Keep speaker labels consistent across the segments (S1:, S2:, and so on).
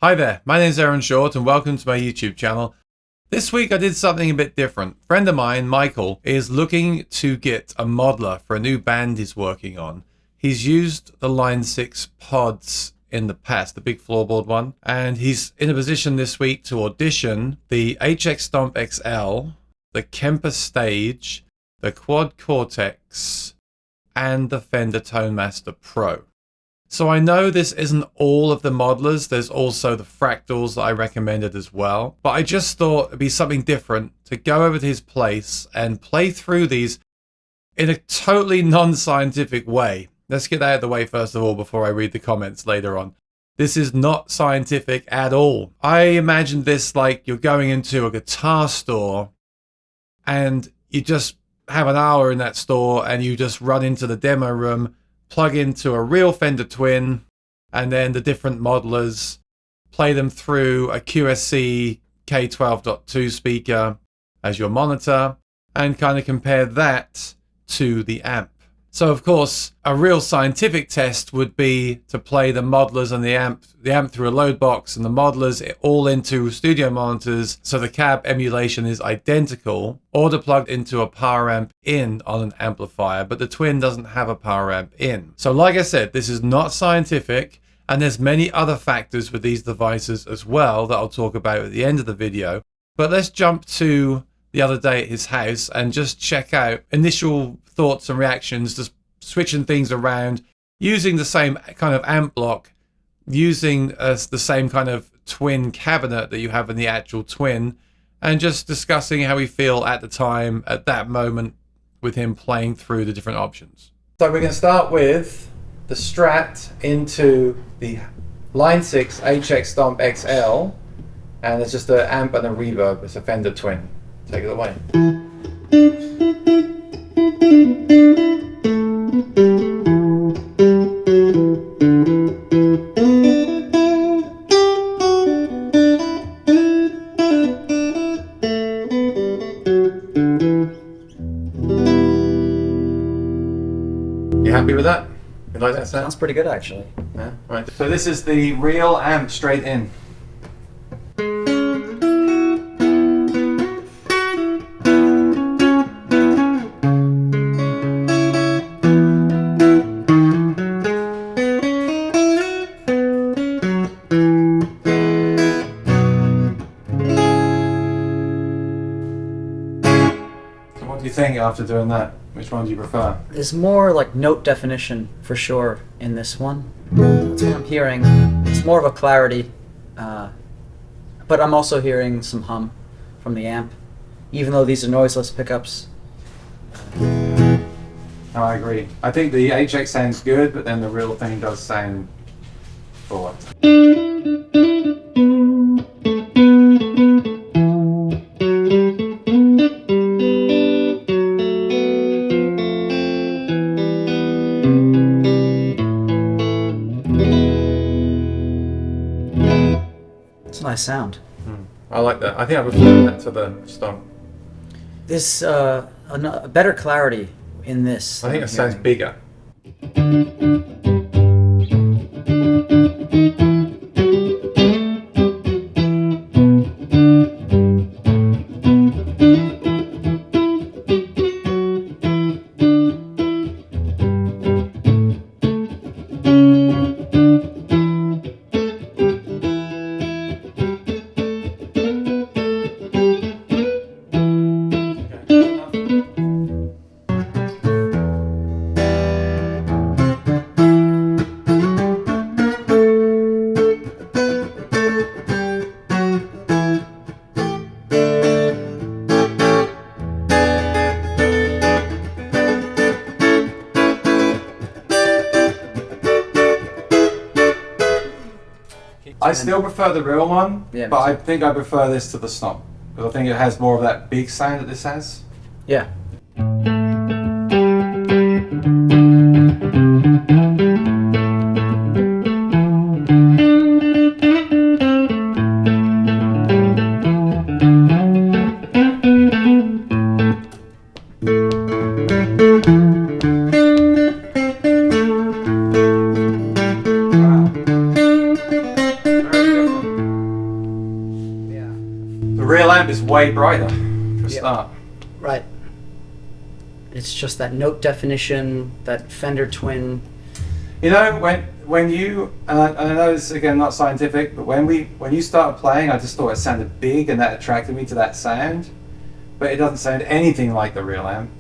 S1: Hi there, my name is Aaron Short and welcome to my YouTube channel. This week I did something a bit different. A friend of mine, Michael, is looking to get a modeler for a new band he's working on. He's used the Line 6 pods in the past, the big floorboard one, and he's in a position this week to audition the HX Stomp XL, the Kemper Stage, the Quad Cortex, and the Fender Tonemaster Pro. So I know this isn't all of the modelers, there's also the fractals that I recommended as well, but I just thought it'd be something different to go over to his place and play through these in a totally non-scientific way. Let's get that out of the way first of all before I read the comments later on. This is not scientific at all. I imagine this like you're going into a guitar store and you just have an hour in that store and you just run into the demo room, plug into a real Fender Twin, and then the different modelers, play them through a QSC K12.2 speaker as your monitor, and kind of compare that to the amp. So of course, a real scientific test would be to play the modelers and the amp through a load box and the modelers all into studio monitors so the cab emulation is identical, or to plug into a power amp in on an amplifier, but the Twin doesn't have a power amp in. So like I said, this is not scientific, and there's many other factors with these devices as well that I'll talk about at the end of the video. But let's jump to the other day at his house and just check out initial thoughts and reactions, just switching things around, using the same kind of amp block, using the same kind of Twin cabinet that you have in the actual Twin, and just discussing how we feel at the time, at that moment, with him playing through the different options. So we're going to start with the Strat into the Line 6 HX Stomp XL, and it's just an amp and a reverb. It's a Fender Twin. Take it away. You happy with that? You like that sound?
S2: Sounds pretty good actually.
S1: Yeah. Right. So this is the real amp straight in. What do you think after doing that? Which one do you prefer?
S2: There's more like note definition for sure in this one. That's what I'm hearing. It's more of a clarity, but I'm also hearing some hum from the amp, even though these are noiseless pickups.
S1: Oh, I agree. I think the HX sounds good, but then the real thing does sound forward.
S2: It's a nice sound.
S1: I like that. I think I prefer that to the Stomp.
S2: There's a better clarity in this.
S1: I think it sounds bigger. I still prefer the real one,
S2: Yeah,
S1: but I think I prefer this to the Stomp, because I think it has more of that big sound that this has.
S2: Yeah.
S1: Wow. Very different. real amp is way brighter for a start.
S2: Right. It's just that note definition, that Fender twin.
S1: You know, when you, and I know this is again not scientific, but when you started playing, I just thought it sounded big, and that attracted me to that sound. But it doesn't sound anything like the real amp.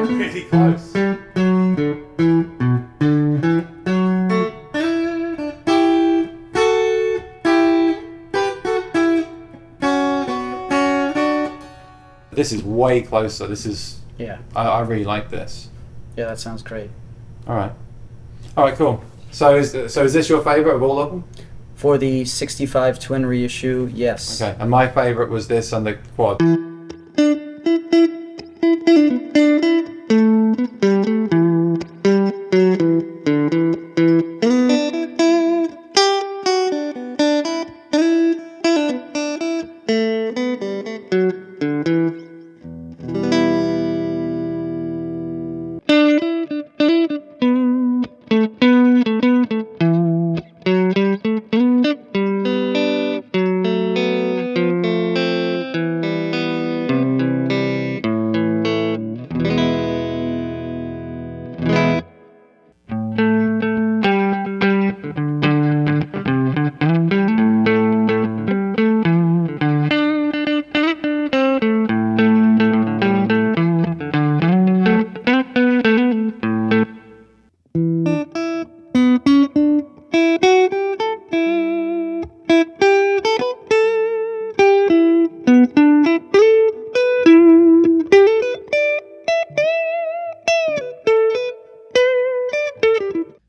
S1: Really close. This is way closer. This is,
S2: Yeah.
S1: I really like this.
S2: Yeah, that sounds great.
S1: All right, cool. So is this your favorite of all of them?
S2: For the 65 twin reissue, yes.
S1: Okay, and my favorite was this on the quad.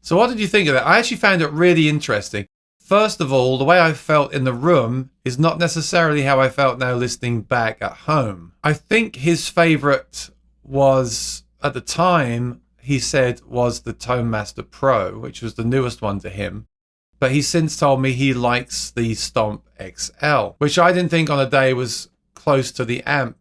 S1: So what did you think of that? I actually found it really interesting. First of all, the way I felt in the room is not necessarily how I felt now listening back at home. I think his favorite was, at the time, he said was the Tone Master Pro, which was the newest one to him. But he's since told me he likes the Stomp XL, which I didn't think on a day was close to the amp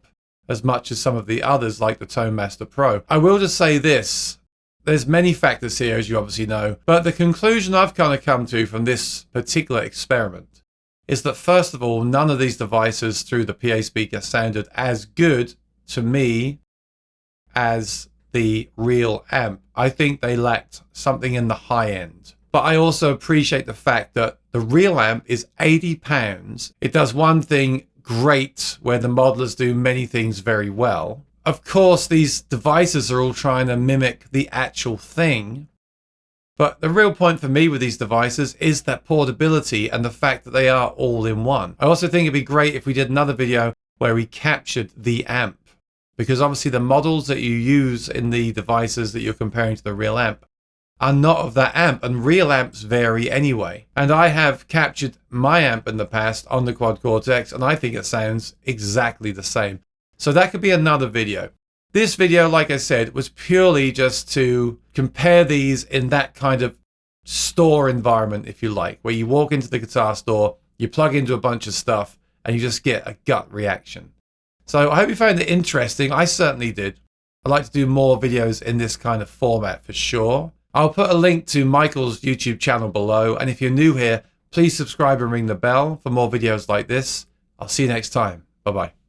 S1: as much as some of the others like the Tone Master Pro. I will just say this. There's many factors here, as you obviously know, but the conclusion I've kind of come to from this particular experiment is that, first of all, none of these devices through the PA speaker sounded as good to me as the real amp. I think they lacked something in the high end. But I also appreciate the fact that the real amp is £80. It does one thing great where the modelers do many things very well. Of course, these devices are all trying to mimic the actual thing. But the real point for me with these devices is that portability and the fact that they are all in one. I also think it'd be great if we did another video where we captured the amp, because obviously the models that you use in the devices that you're comparing to the real amp are not of that amp, and real amps vary anyway. And I have captured my amp in the past on the Quad Cortex, and I think it sounds exactly the same. So that could be another video. This video, like I said, was purely just to compare these in that kind of store environment, if you like, where you walk into the guitar store, you plug into a bunch of stuff, and you just get a gut reaction. So I hope you found it interesting. I certainly did. I'd like to do more videos in this kind of format for sure. I'll put a link to Michael's YouTube channel below, and if you're new here, please subscribe and ring the bell for more videos like this. I'll see you next time. Bye-bye.